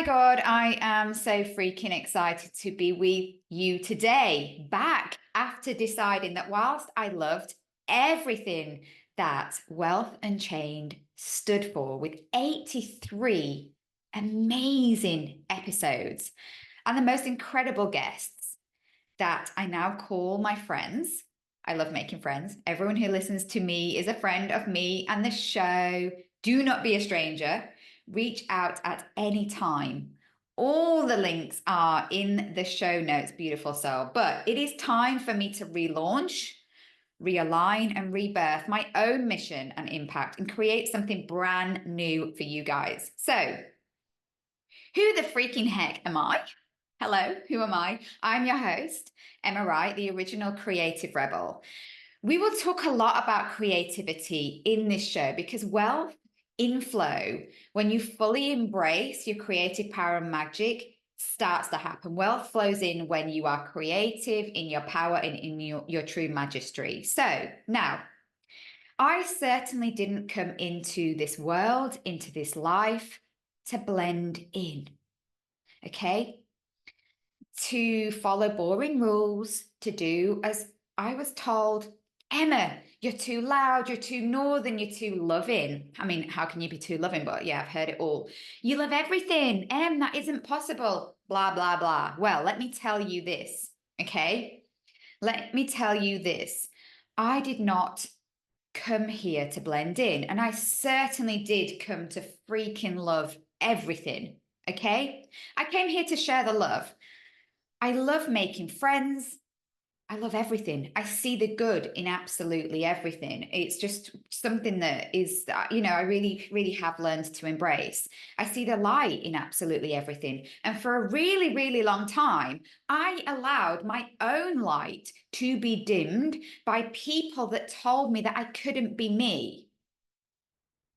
God, I am so freaking excited to be with you today, back after deciding that whilst I loved everything that Wealth Unchained stood for, with 83 amazing episodes and the most incredible guests that I now call my friends. I love making friends. Everyone who listens to me is a friend of me and the show. Do not be a stranger. Reach out at any time. All the links are in the show notes, beautiful soul. But it is time for me to relaunch, realign, and rebirth my own mission and impact and create something brand new for you guys. So, who the freaking heck am I? Hello, who am I? I'm your host, Emma Wright, the original creative rebel. We will talk a lot about creativity in this show because wealth in flow, when you fully embrace your creative power and magic, starts to happen. Wealth flows in when you are creative, in your power, and in your true majesty. So now, I certainly didn't come into this world, into this life, to blend in, okay? To follow boring rules, to do as I was told. Emma, you're too loud, you're too northern, you're too loving. I mean, how can you be too loving? But yeah, I've heard it all. You love everything. That isn't possible. Blah, blah, blah. Well, let me tell you this, okay? Let me tell you this. I did not come here to blend in, and I certainly did come to freaking love everything, okay? I came here to share the love. I love making friends. I love everything. I see the good in absolutely everything. It's just something that is, I really, really have learned to embrace. I see the light in absolutely everything. And for a really, really long time, I allowed my own light to be dimmed by people that told me that I couldn't be me.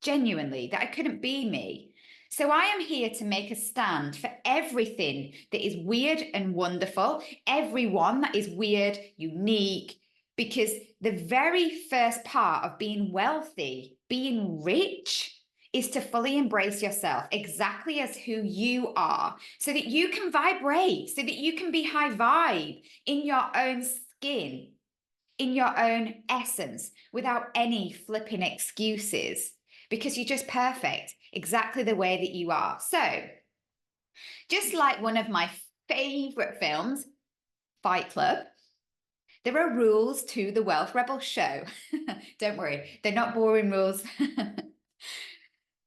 Genuinely, that I couldn't be me. So I am here to make a stand for everything that is weird and wonderful, everyone that is weird, unique, because the very first part of being wealthy, being rich, is to fully embrace yourself exactly as who you are, so that you can vibrate, so that you can be high vibe in your own skin, in your own essence, without any flipping excuses, because you're just perfect, exactly the way that you are. So, just like one of my favorite films, Fight Club, there are rules to the Wealth Rebel show. Don't worry, they're not boring rules.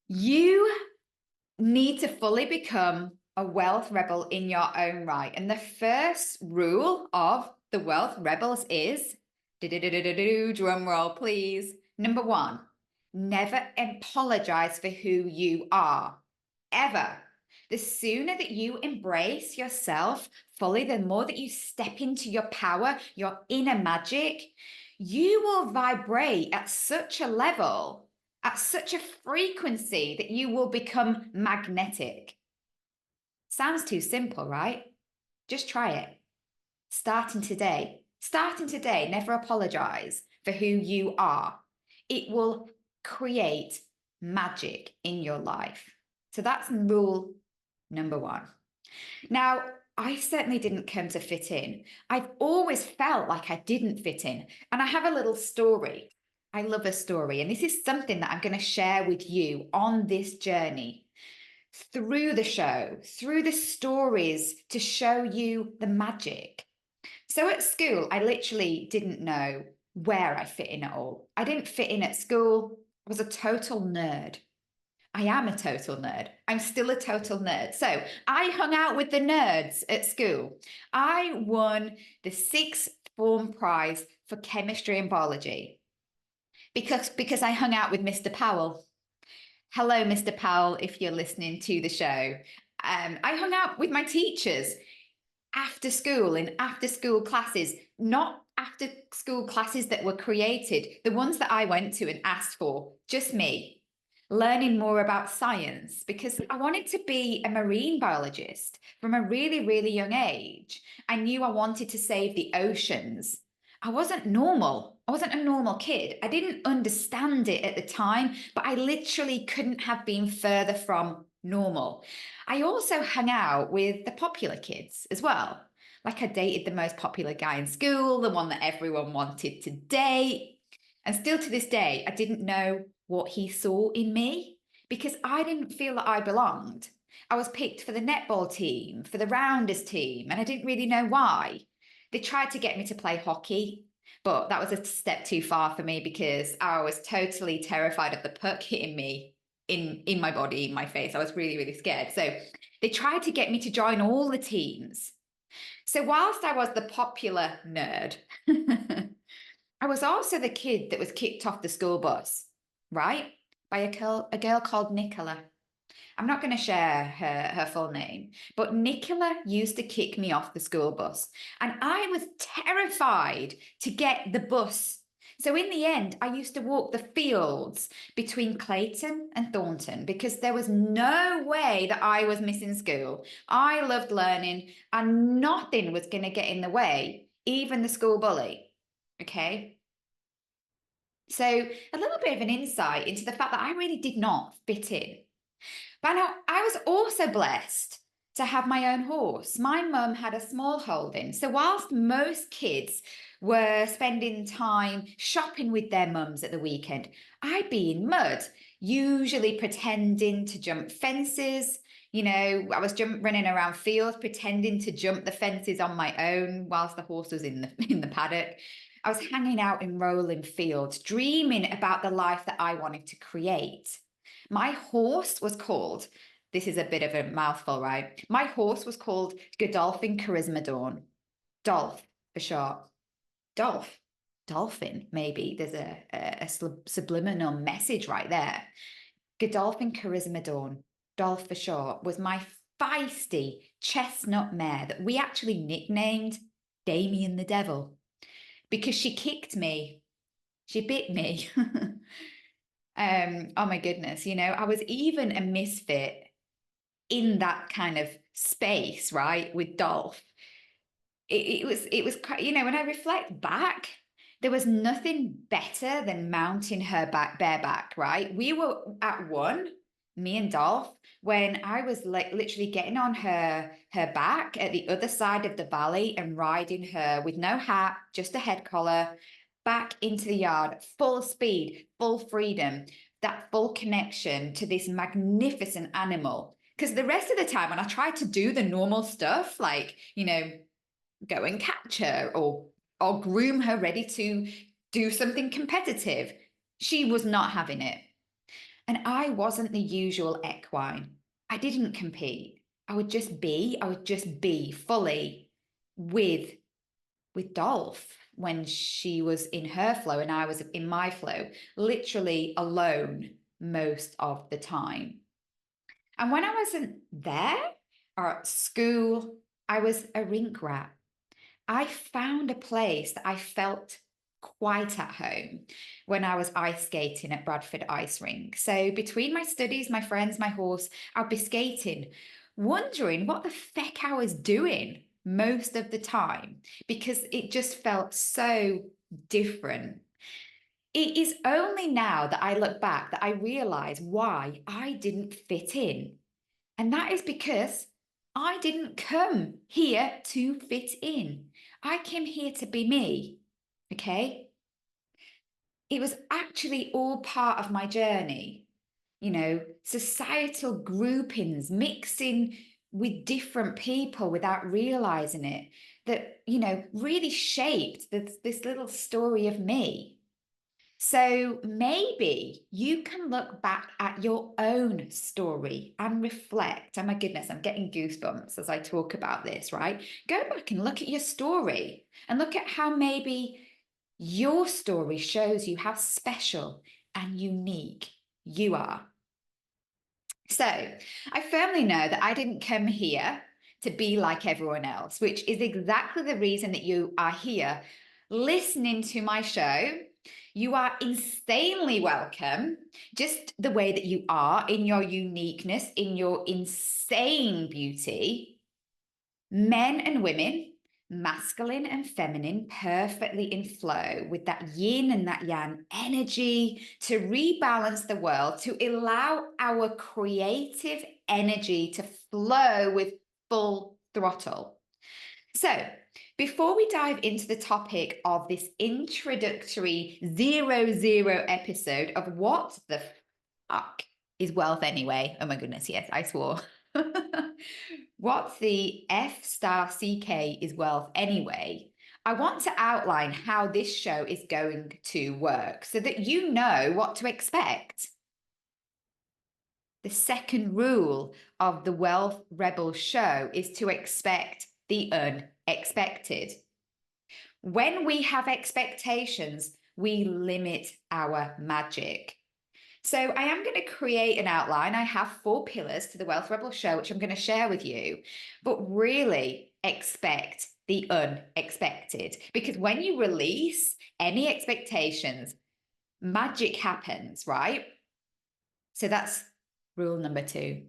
You need to fully become a wealth rebel in your own right. And the first rule of the Wealth Rebels is, drum roll, please. Number one, never apologize for who you are, ever. The sooner that you embrace yourself fully, the more that you step into your power, your inner magic, you will vibrate at such a level, at such a frequency, that you will become magnetic. Sounds too simple, right? Just try it. Starting today. Starting today, never apologize for who you are. It will create magic in your life. So that's rule number one. Now, I certainly didn't come to fit in. I've always felt like I didn't fit in. And I have a little story. I love a story. And this is something that I'm going to share with you on this journey, through the show, through the stories, to show you the magic. So at school, I literally didn't know where I fit in at all. I didn't fit in at school. I was a total nerd. I am a total nerd. I'm still a total nerd. So I hung out with the nerds at school. I won the sixth form prize for chemistry and biology because I hung out with Mr. Powell. Hello, Mr. Powell, if you're listening to the show. I hung out with my teachers after school, in after school classes, not after school classes that were created, the ones that I went to and asked for, just me, learning more about science, because I wanted to be a marine biologist from a really, really young age. I knew I wanted to save the oceans. I wasn't normal. I wasn't a normal kid. I didn't understand it at the time, but I literally couldn't have been further from normal. I also hung out with the popular kids as well. Like I dated the most popular guy in school, the one that everyone wanted to date. And still to this day, I didn't know what he saw in me because I didn't feel that I belonged. I was picked for the netball team, for the rounders team, and I didn't really know why. They tried to get me to play hockey, but that was a step too far for me because I was totally terrified of the puck hitting me in my body, in my face. I was really, really scared. So they tried to get me to join all the teams. So whilst I was the popular nerd, I was also the kid that was kicked off the school bus, right? By a girl called Nicola. I'm not going to share her full name, but Nicola used to kick me off the school bus. And I was terrified to get the bus. So in the end, I used to walk the fields between Clayton and Thornton because there was no way that I was missing school. I loved learning and nothing was going to get in the way, even the school bully. Okay. So a little bit of an insight into the fact that I really did not fit in. But now I was also blessed to have my own horse. My mum had a small holding. So whilst most kids were spending time shopping with their mums at the weekend, I'd be in mud, usually pretending to jump fences. You know, I was running around fields, pretending to jump the fences on my own whilst the horse was in the paddock. I was hanging out in rolling fields, dreaming about the life that I wanted to create. My horse was called, this is a bit of a mouthful, right? My horse was called Godolphin Charisma Dawn. Dolph for short. Dolph. Dolphin, maybe. There's a subliminal message right there. Godolphin Charisma Dawn, Dolph for short, was my feisty chestnut mare that we actually nicknamed Damien the Devil because she kicked me. She bit me. Oh my goodness, you know, I was even a misfit in that kind of space, right, with Dolph. It was quite, you know, when I reflect back, there was nothing better than mounting her back bareback, right? We were at one, me and Dolph, when I was like literally getting on her back at the other side of the valley and riding her with no hat, just a head collar, back into the yard, full speed, full freedom, that full connection to this magnificent animal. Because the rest of the time, when I tried to do the normal stuff, like, you know, go and catch her or groom her ready to do something competitive, she was not having it. And I wasn't the usual equine. I didn't compete. I would just be fully with Dolph when she was in her flow and I was in my flow, literally alone most of the time. And when I wasn't there or at school, I was a rink rat. I found a place that I felt quite at home when I was ice skating at Bradford Ice Rink. So between my studies, my friends, my horse, I'd be skating, wondering what the feck I was doing most of the time because it just felt so different. It is only now that I look back that I realize why I didn't fit in. And that is because I didn't come here to fit in. I came here to be me. Okay. It was actually all part of my journey. You know, societal groupings, mixing with different people without realizing it, that, you know, really shaped this little story of me. So maybe you can look back at your own story and reflect. Oh my goodness, I'm getting goosebumps as I talk about this, right? Go back and look at your story and look at how maybe your story shows you how special and unique you are. So I firmly know that I didn't come here to be like everyone else, which is exactly the reason that you are here listening to my show. You are insanely welcome, just the way that you are, in your uniqueness, in your insane beauty. Men and women, masculine and feminine perfectly in flow with that yin and that yang energy to rebalance the world, to allow our creative energy to flow with full throttle. So, before we dive into the topic of this introductory 00 episode of what the fuck is wealth anyway? Oh my goodness, yes, I swore. What the F star CK is wealth anyway? I want to outline how this show is going to work so that you know what to expect. The second rule of the Wealth Rebel show is to expect the unexpected. When we have expectations, we limit our magic. So I am going to create an outline. I have 4 pillars to the Wealth Rebel show, which I'm going to share with you, but really expect the unexpected, because when you release any expectations, magic happens, right? So that's rule number 2.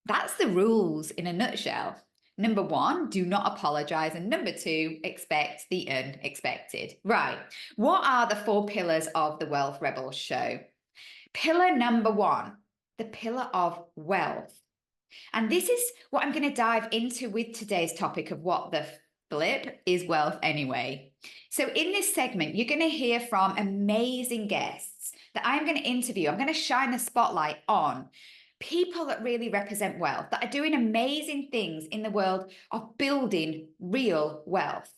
That's the rules in a nutshell. Number 1, do not apologize. And number 2, expect the unexpected. Right. What are the 4 pillars of the Wealth Rebel show? Pillar number 1, the pillar of wealth. And this is what I'm going to dive into with today's topic of what the flip is wealth anyway. So in this segment, you're going to hear from amazing guests that I'm going to interview. I'm going to shine the spotlight on people that really represent wealth, that are doing amazing things in the world of building real wealth.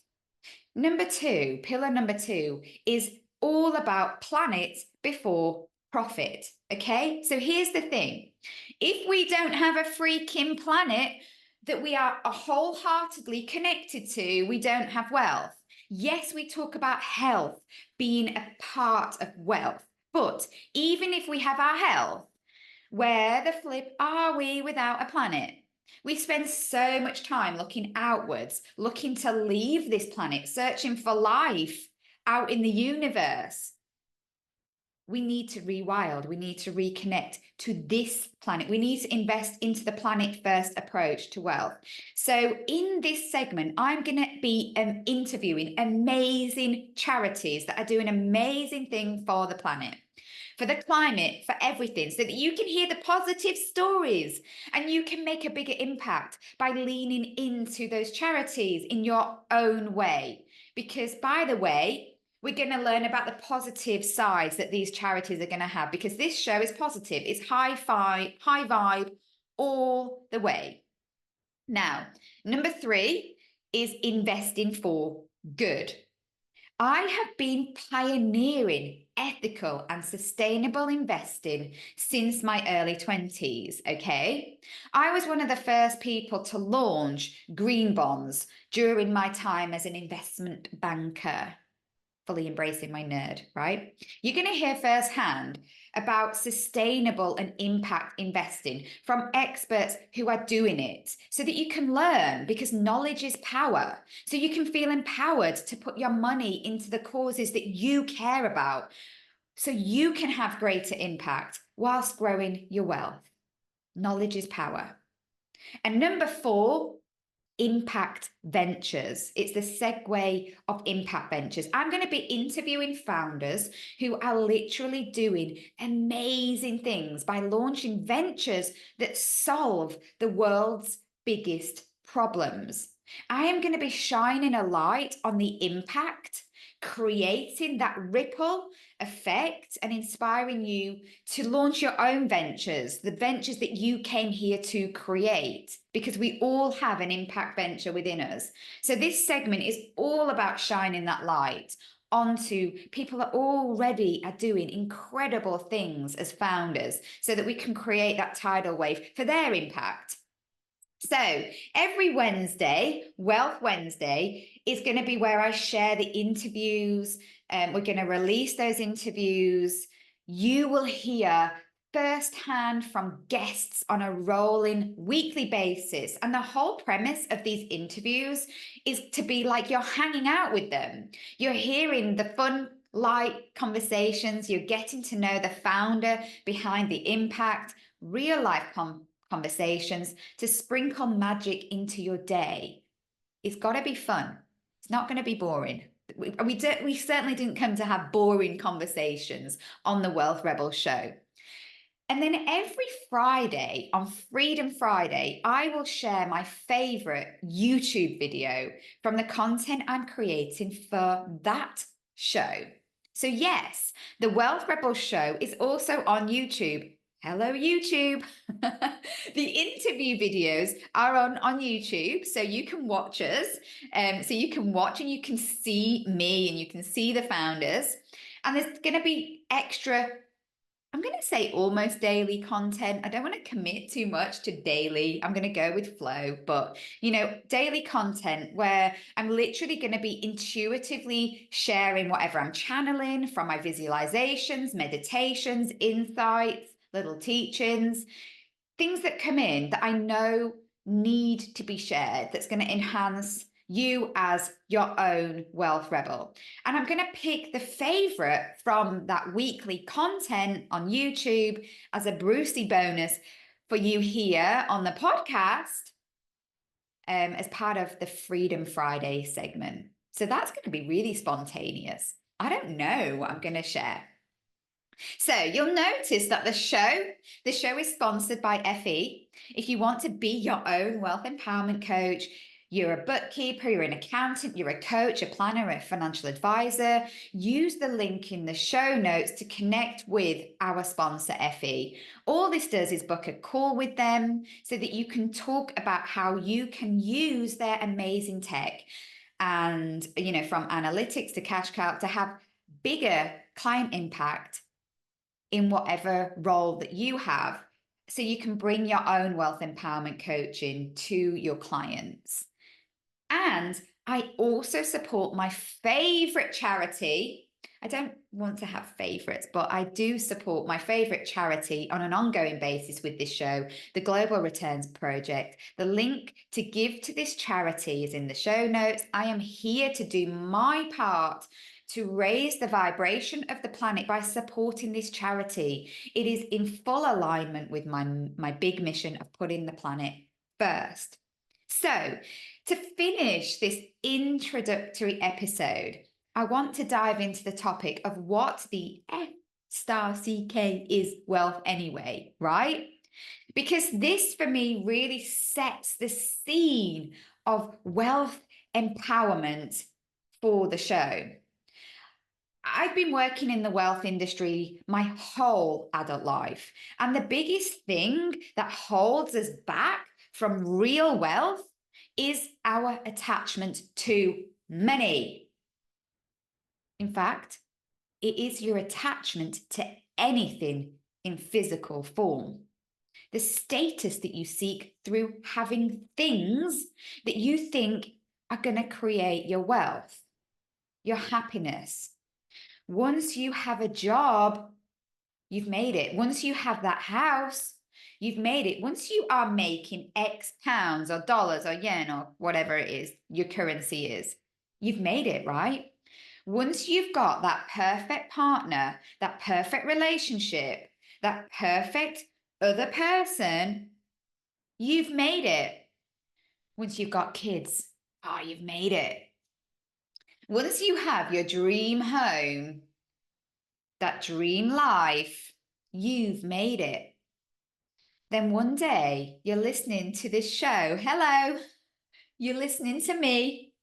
Number 2, pillar number 2 is all about planet before profit. Okay, so here's the thing. If we don't have a freaking planet that we are wholeheartedly connected to, we don't have wealth. Yes, we talk about health being a part of wealth, but even if we have our health, where the flip are we without a planet? We spend so much time looking outwards, looking to leave this planet, searching for life out in the universe. We need to rewild. We need to reconnect to this planet. We need to invest into the planet first approach to wealth. So in this segment, I'm going to be interviewing amazing charities that are doing amazing things for the planet, for the climate, for everything, so that you can hear the positive stories and you can make a bigger impact by leaning into those charities in your own way. Because, by the way, we're going to learn about the positive sides that these charities are going to have, because this show is positive. It's high vibe all the way. Now, number 3 is investing for good. I have been pioneering ethical and sustainable investing since my early 20s, okay? I was one of the first people to launch green bonds during my time as an investment banker. Fully embracing my nerd, right? You're going to hear firsthand about sustainable and impact investing from experts who are doing it so that you can learn, because knowledge is power. So you can feel empowered to put your money into the causes that you care about so you can have greater impact whilst growing your wealth. Knowledge is power. And number 4, impact ventures. It's the segue of impact ventures. I'm going to be interviewing founders who are literally doing amazing things by launching ventures that solve the world's biggest problems. I am going to be shining a light on the impact, creating that ripple effect, and inspiring you to launch your own ventures, the ventures that you came here to create, because we all have an impact venture within us. So this segment is all about shining that light onto people that already are doing incredible things as founders so that we can create that tidal wave for their impact. So every Wednesday, Wealth Wednesday, is going to be where I share the interviews. We're going to release those interviews. You will hear firsthand from guests on a rolling weekly basis. And the whole premise of these interviews is to be like you're hanging out with them. You're hearing the fun, light conversations. You're getting to know the founder behind the impact, real life conversations to sprinkle magic into your day. It's got to be fun. It's not going to be boring. We certainly didn't come to have boring conversations on the Wealth Rebel show. And then every Friday, on Freedom Friday, I will share my favorite YouTube video from the content I'm creating for that show. So yes, the Wealth Rebel show is also on YouTube. Hello, YouTube. The interview videos are on YouTube, so you can watch us. So you can watch and you can see me and you can see the founders. And there's going to be extra, I'm going to say almost daily content. I don't want to commit too much to daily. I'm going to go with flow, but daily content where I'm literally going to be intuitively sharing whatever I'm channeling from my visualizations, meditations, insights, little teachings, things that come in that I know need to be shared, that's going to enhance you as your own wealth rebel. And I'm going to pick the favorite from that weekly content on YouTube as a Brucey bonus for you here on the podcast as part of the Freedom Friday segment. So that's going to be really spontaneous. I don't know what I'm going to share. So you'll notice that the show is sponsored by FE. If you want to be your own wealth empowerment coach, you're a bookkeeper, you're an accountant, you're a coach, a planner, a financial advisor, use the link in the show notes to connect with our sponsor, FE. All this does is book a call with them so that you can talk about how you can use their amazing tech and, from analytics to cash cow to have bigger client impact in whatever role that you have, so you can bring your own wealth empowerment coaching to your clients. And I also support my favorite charity. I don't want to have favorites, but I do support my favorite charity on an ongoing basis with this show, the Global Returns Project. The link to give to this charity is in the show notes. I am here to do my part to raise the vibration of the planet by supporting this charity. It is in full alignment with my big mission of putting the planet first. So, to finish this introductory episode, I want to dive into the topic of what the F***ck is wealth anyway, right? Because this for me really sets the scene of wealth empowerment for the show. I've been working in the wealth industry my whole adult life. And the biggest thing that holds us back from real wealth is our attachment to money. In fact, it is your attachment to anything in physical form. The status that you seek through having things that you think are going to create your wealth, your happiness. Once you have a job, you've made it. Once you have that house, you've made it. Once you are making X pounds or dollars or yen or whatever it is, your currency is, you've made it, right? Once you've got that perfect partner, that perfect relationship, that perfect other person, you've made it. Once you've got kids, you've made it. Once you have your dream home, that dream life, you've made it. Then one day you're listening to this show. Hello, you're listening to me,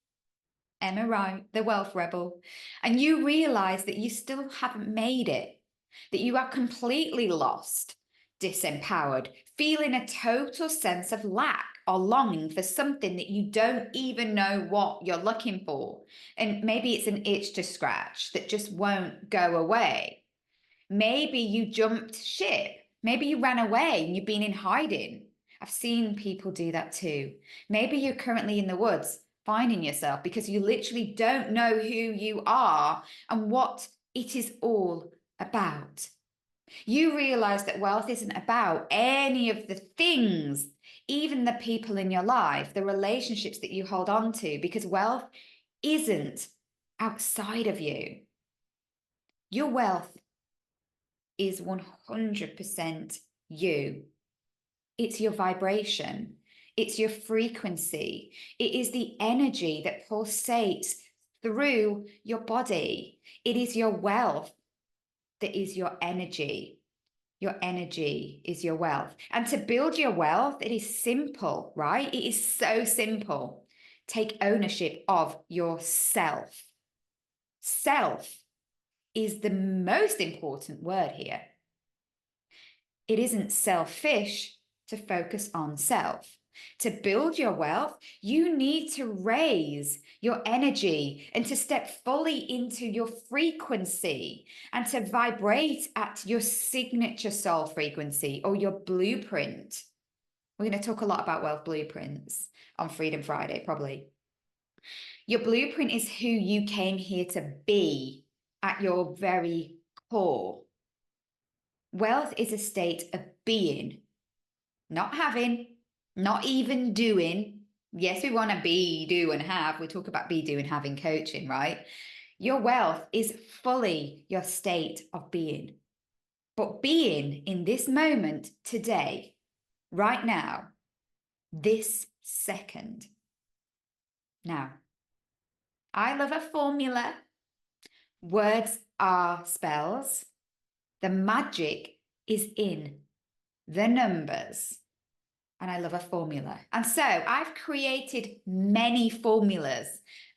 Emma Wright, the Wealth Rebel, and you realize that you still haven't made it, that you are completely lost, disempowered, feeling a total sense of lack or longing for something that you don't even know what you're looking for. And maybe it's an itch to scratch that just won't go away. Maybe you jumped ship. Maybe you ran away and you've been in hiding. I've seen people do that too. Maybe you're currently in the woods finding yourself because you literally don't know who you are and what it is all about. You realize that wealth isn't about any of the things, even the people in your life, the relationships that you hold on to, because wealth isn't outside of you. Your wealth is 100% you. It's your vibration. It's your frequency. It is the energy that pulsates through your body. It is your wealth that is your energy. Your energy is your wealth. And to build your wealth, it is simple, right? It is so simple. Take ownership of yourself. Self is the most important word here. It isn't selfish to focus on self. To build your wealth, you need to raise your energy and to step fully into your frequency and to vibrate at your signature soul frequency or your blueprint. We're going to talk a lot about wealth blueprints on Freedom Friday, probably. Your blueprint is who you came here to be at your very core. Wealth is a state of being, not having, not even doing. Yes, we want to be, do, and have. We talk about be, do, and have in coaching, right? Your wealth is fully your state of being. But being in this moment today, right now, this second. Now, I love a formula. Words are spells. The magic is in the numbers. And I love a formula. And so I've created many formulas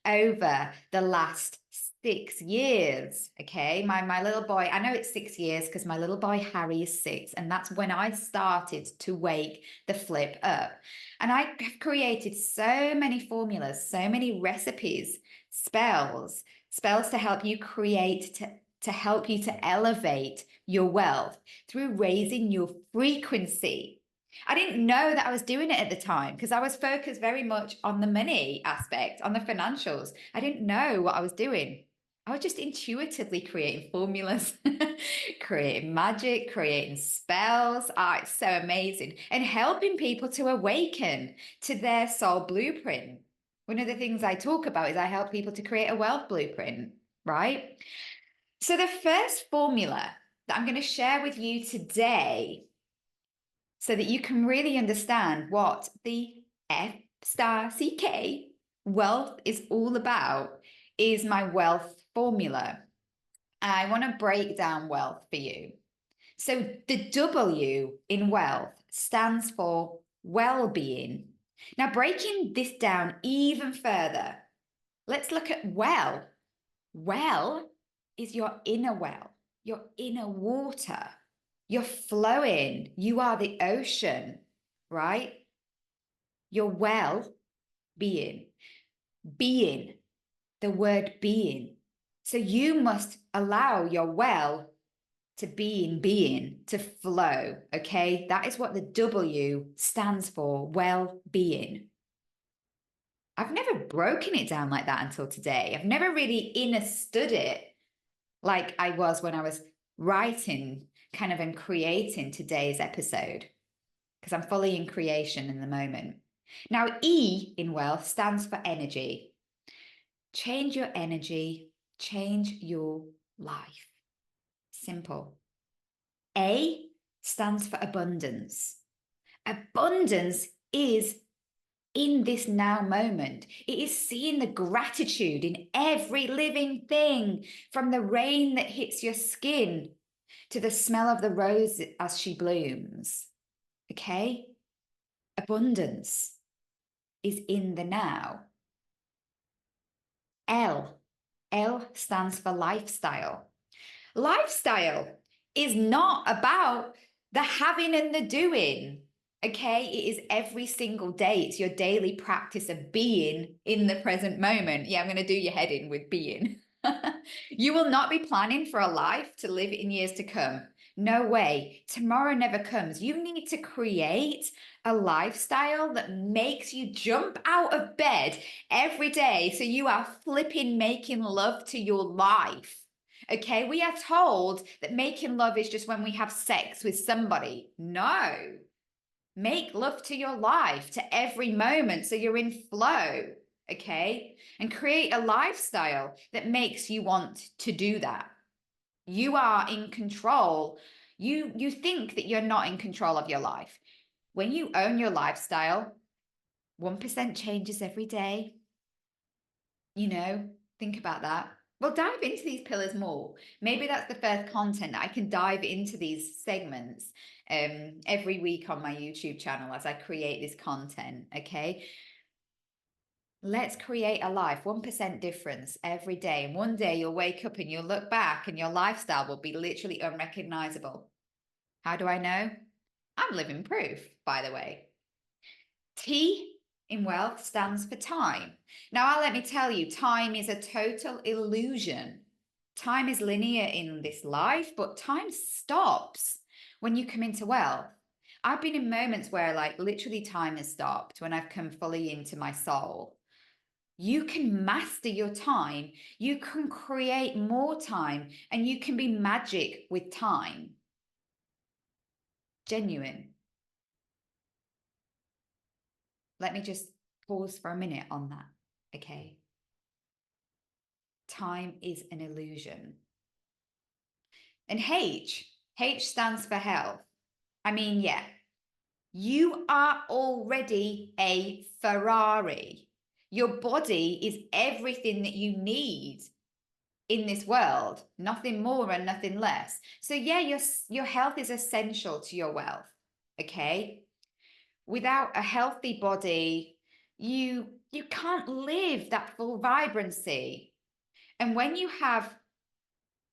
over the last 6 years. Okay. My little boy, I know it's 6 years because my little boy Harry is 6. And that's when I started to wake the flip up. And I have created so many formulas, so many recipes, spells to help you create, to help you to elevate your wealth through raising your frequency. I didn't know that I was doing it at the time because I was focused very much on the money aspect, on the financials. I didn't know what I was doing. I was just intuitively creating formulas, creating magic, creating spells. It's so amazing. And helping people to awaken to their soul blueprint. One of the things I talk about is I help people to create a wealth blueprint, right? So the first formula that I'm going to share with you today so that you can really understand what the F*** wealth is all about is my wealth formula. I want to break down wealth for you. So the W in wealth stands for well-being. Now, breaking this down even further, let's look at well. Well is your inner well, your inner water. You're flowing. You are the ocean, right? Your well-being. Being, the word being. So you must allow your well to be in being, to flow, okay? That is what the W stands for, well-being. I've never broken it down like that until today. I've never really understood it like I was when I was writing kind of and creating today's episode, because I'm fully in creation in the moment. Now, E in wealth stands for energy. Change your energy, change your life. Simple. A stands for abundance. Abundance is in this now moment. It is seeing the gratitude in every living thing, from the rain that hits your skin to the smell of the rose as she blooms. Okay? Abundance is in the now. L. L stands for lifestyle. Lifestyle is not about the having and the doing. Okay, it is every single day. It's your daily practice of being in the present moment. Yeah, I'm going to do your head in with being. You will not be planning for a life to live in years to come. No way. Tomorrow never comes. You need to create a lifestyle that makes you jump out of bed every day so you are flipping making love to your life. Okay, we are told that making love is just when we have sex with somebody. No. Make love to your life, to every moment, so you're in flow, okay? And create a lifestyle that makes you want to do that. You are in control. You think that you're not in control of your life. When you own your lifestyle, 1% changes every day. You know, think about that. We'll dive into these pillars more. Maybe that's the first content that I can dive into these segments every week on my YouTube channel as I create this content. Okay. Let's create a life, 1% difference every day. And one day you'll wake up and you'll look back and your lifestyle will be literally unrecognizable. How do I know? I'm living proof, by the way. T in wealth stands for time. Now, let me tell you, time is a total illusion. Time is linear in this life, but time stops when you come into wealth. I've been in moments where, like, literally time has stopped when I've come fully into my soul. You can master your time, you can create more time, and you can be magic with time. Genuine. Let me just pause for a minute on that, okay? Time is an illusion. And H stands for health. I mean, yeah, you are already a Ferrari. Your body is everything that you need in this world, nothing more and nothing less. So yeah, your health is essential to your wealth, okay? Without a healthy body, you can't live that full vibrancy. And when you have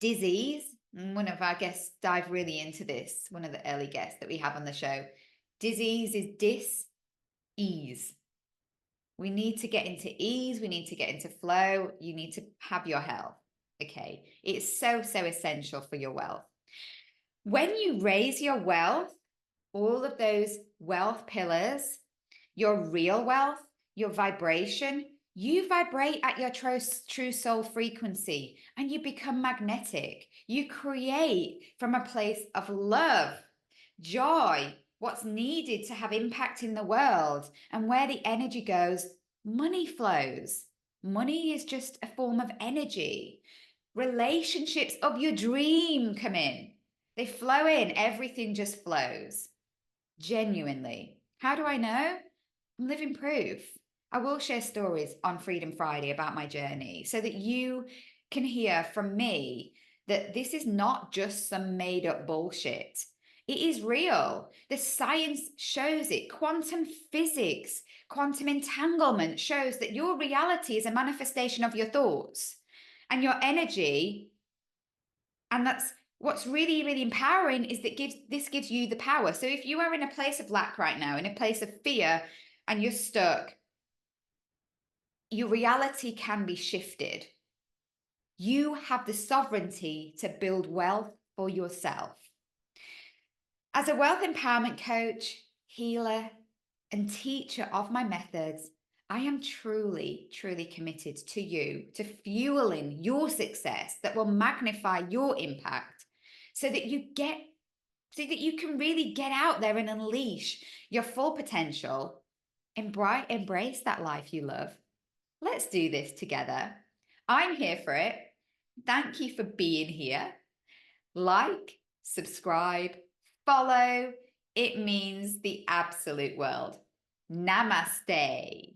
disease, one of our guests dive really into this, one of the early guests that we have on the show, disease is dis-ease. We need to get into ease, we need to get into flow, you need to have your health, okay? It's so essential for your wealth. When you raise your wealth, all of those wealth pillars, your real wealth, your vibration, you vibrate at your true soul frequency and you become magnetic. You create from a place of love, joy, what's needed to have impact in the world. And where the energy goes, money flows. Money is just a form of energy. Relationships of your dream come in. They flow in. Everything just flows. Genuinely. How do I know? I'm living proof. I will share stories on Freedom Friday about my journey so that you can hear from me that this is not just some made up bullshit. It is real. The science shows it. Quantum physics, quantum entanglement shows that your reality is a manifestation of your thoughts and your energy. And that's what's really empowering, is that this gives you the power. So if you are in a place of lack right now, in a place of fear, and you're stuck, your reality can be shifted. You have the sovereignty to build wealth for yourself. As a wealth empowerment coach, healer, and teacher of my methods, I am truly committed to you, to fueling your success that will magnify your impact so that you can really get out there and unleash your full potential and embrace that life you love. Let's do this together. I'm here for it. Thank you for being here. Like, subscribe, follow. It means the absolute world. Namaste.